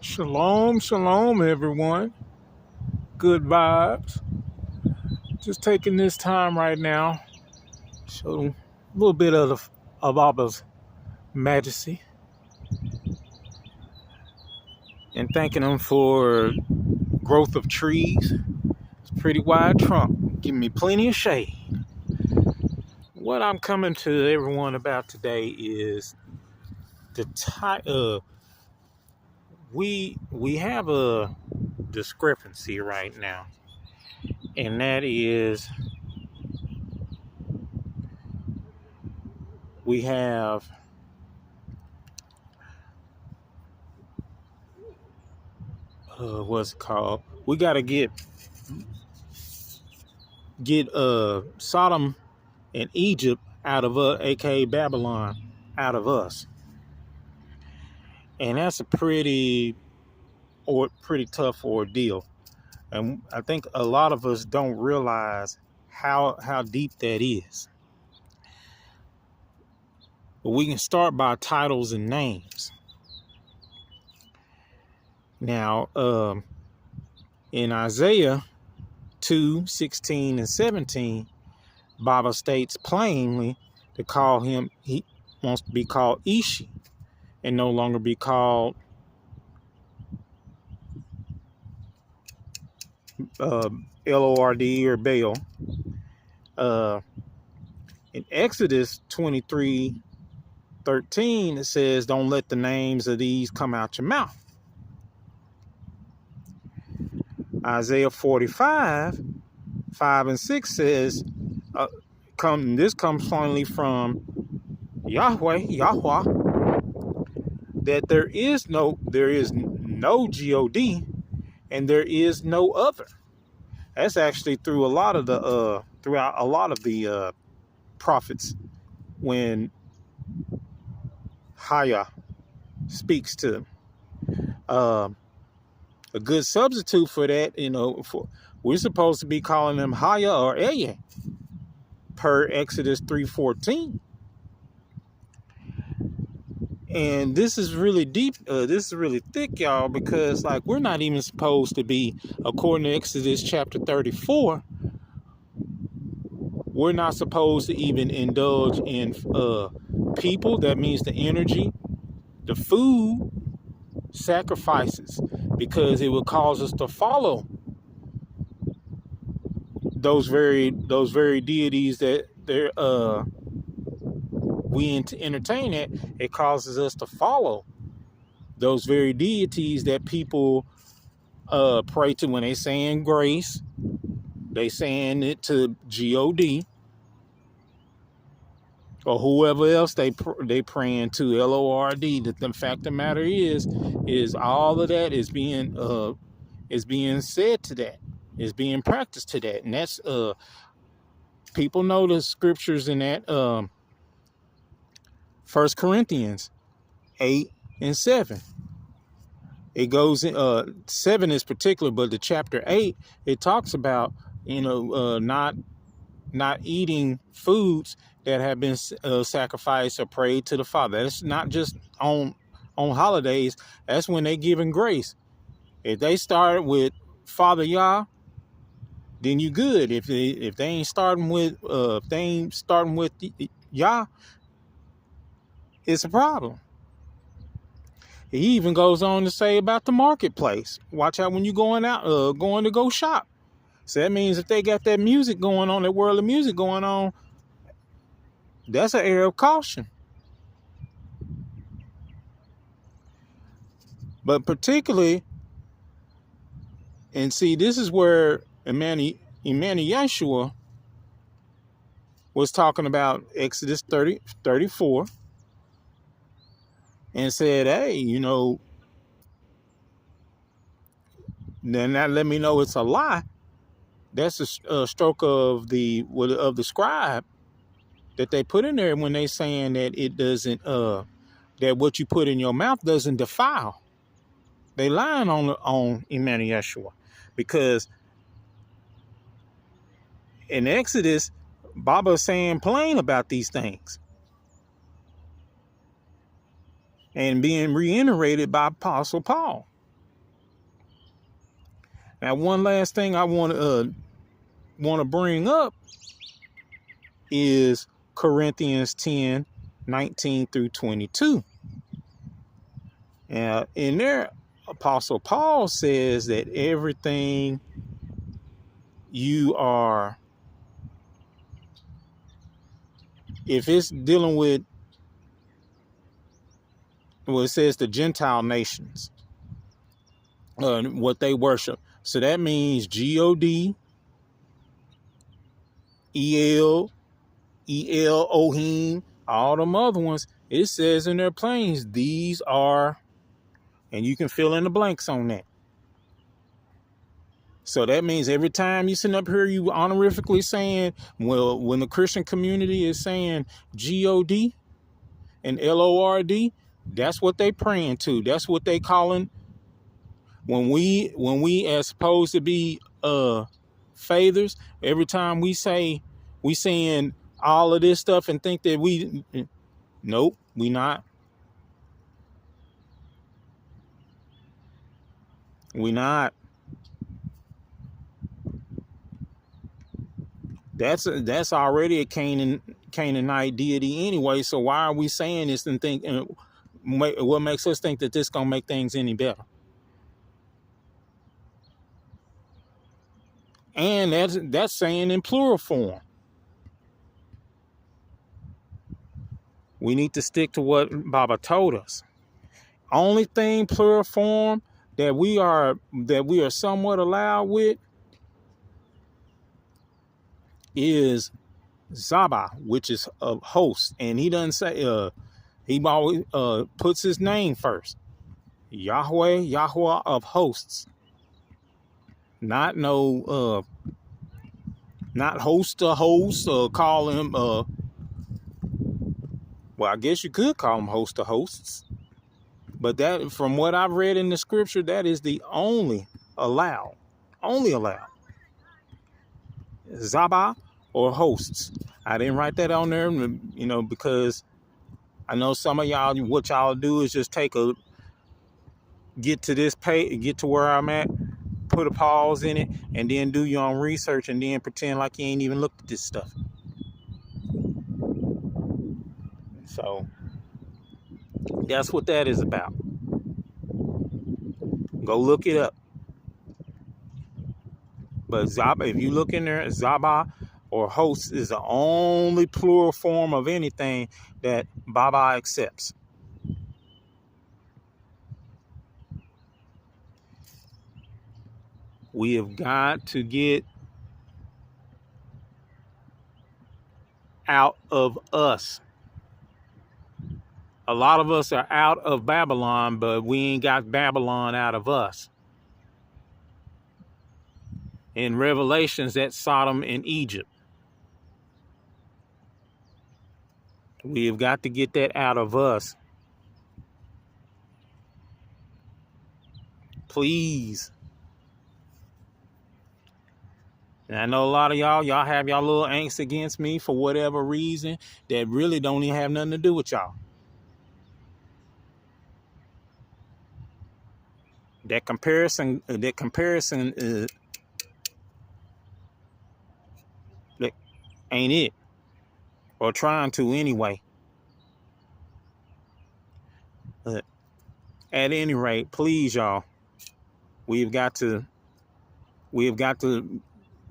Shalom, shalom, everyone. Good vibes. Just taking this time right now, show a little bit of Abba's majesty, and thanking him for growth of trees. It's a pretty wide trunk, giving me plenty of shade. What I'm coming to everyone about today is the we have a discrepancy right now, and that is we have what's it called? We got to get Sodom and Egypt out of aka Babylon, out of us, and that's a pretty tough ordeal. And I think a lot of us don't realize how deep that is. But we can start by titles and names. Now, in Isaiah 2:16 and 17, Baba states plainly to call him, he wants to be called Ishi and no longer be called Lord or Baal. In Exodus 23:13, it says, don't let the names of these come out your mouth. Isaiah 45:5 and 6 says, this comes finally from Yahweh, that there is no God and there is no other. That's actually through a lot of the throughout a lot of the prophets when Haya speaks to them. A good substitute for that, we're supposed to be calling them Haya or Eya per Exodus 3:14. And this is really deep. This is really thick, y'all, because we're not even supposed to be, according to Exodus chapter 34, we're not supposed to even indulge in people. That means the energy, the food, sacrifices, because it would cause us to follow those very deities that we entertain it. It causes us to follow those very deities that people pray to when they saying grace. They saying it to God or whoever else they praying to, Lord. The fact of the matter is all of that is being said to that, is being practiced to that, and that's people know the scriptures in that 1 Corinthians 8 and 7. It goes in 7 is particular, but the chapter 8, it talks about not eating foods that have been sacrificed or prayed to the Father. That's not just on holidays. That's when they giving grace. If they start with Father Yah, then you good. If they ain't starting with Yah, it's a problem. He even goes on to say about the marketplace. Watch out when you're going to go shop. So that means if they got that music going on, that world of music going on, that's an air of caution. But particularly, and see, this is where Imani Yeshua was talking about Exodus 34 and said, hey, then that let me know it's a lie. That's a stroke of the scribe that they put in there when they saying that it doesn't, that what you put in your mouth doesn't defile. They lying on Imani Yeshua, because in Exodus, Baba is saying plain about these things and being reiterated by Apostle Paul. Now, one last thing I want to bring up is Corinthians 10:19-22. Now, in there, Apostle Paul says that everything you are, if it's dealing with, well, it says the Gentile nations, what they worship. So that means God, El, Elohim, all them other ones. It says in their planes, these are, and you can fill in the blanks on that. So that means every time you sit up here, you honorifically saying, well, when the Christian community is saying God and Lord, that's what they praying to. That's what they calling. When we as supposed to be fathers, every time we saying all of this stuff and think that nope, we not. We not. That's already a Canaanite deity anyway. So why are we saying this and think? What makes us think that this gonna make things any better? And that's saying in plural form. We need to stick to what Baba told us. Only thing plural form that we are somewhat allowed with is Zaba, which is a host, and he doesn't say he always puts his name first. Yahweh of hosts. Not no not host to host or call him well, I guess you could call him host to hosts. But that, from what I've read in the scripture, that is the only allowed. Only allowed. Zaba or hosts. I didn't write that on there, because I know some of y'all, what y'all do is just get to this page, get to where I'm at, put a pause in it, and then do your own research and then pretend like you ain't even looked at this stuff. So that's what that is about. Go look it up. But Zaba, if you look in there, Zaba or host is the only plural form of anything that Baba accepts. We have got to get out of us. A lot of us are out of Babylon, but we ain't got Babylon out of us. In Revelations, that's Sodom and Egypt. We have got to get that out of us. Please. And I know a lot of y'all have y'all little angst against me for whatever reason that really don't even have nothing to do with y'all. That comparison that ain't it. Or trying to anyway. But at any rate, please, y'all, we've got to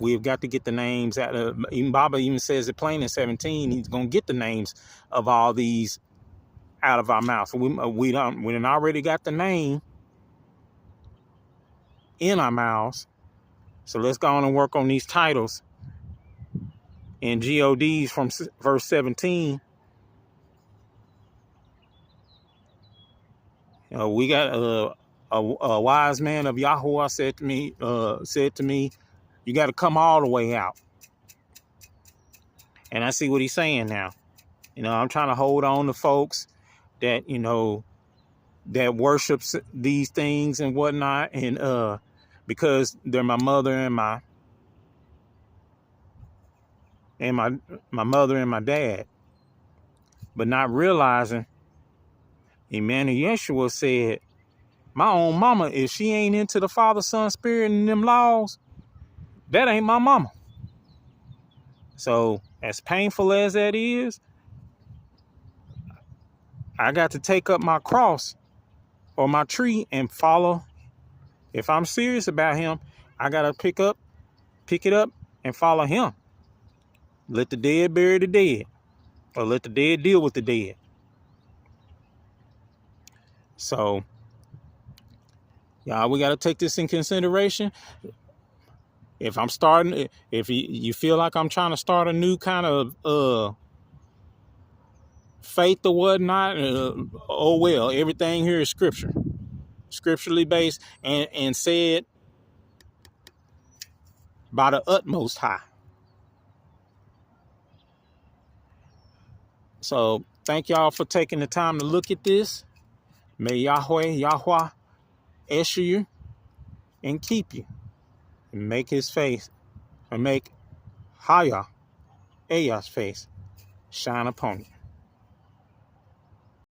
get the names out of. Even Baba even says it plain in 17. He's gonna get the names of all these out of our mouths. We done already got the name in our mouths. So let's go on and work on these titles and GODs from verse 17. We got a wise man of Yahweh said to me, you got to come all the way out. And I see what he's saying now. I'm trying to hold on to folks that, that worships these things and whatnot. And because they're my mother and my mother and my dad. But not realizing Emmanuel Yeshua said My own mama, if she ain't into the Father, Son, Spirit, and them laws, that ain't my mama. So as painful as that is, I got to take up my cross or my tree and follow. If I'm serious about him, I got to pick it up and follow him. Let the dead bury the dead, or let the dead deal with the dead. So, y'all, we got to take this in consideration. If I'm starting, if you feel like I'm trying to start a new kind of faith or whatnot, oh well, everything here is scripturally based, and said by the utmost high. So thank y'all for taking the time to look at this. May Yahweh usher you and keep you, and make his face, and make Aya's face shine upon you.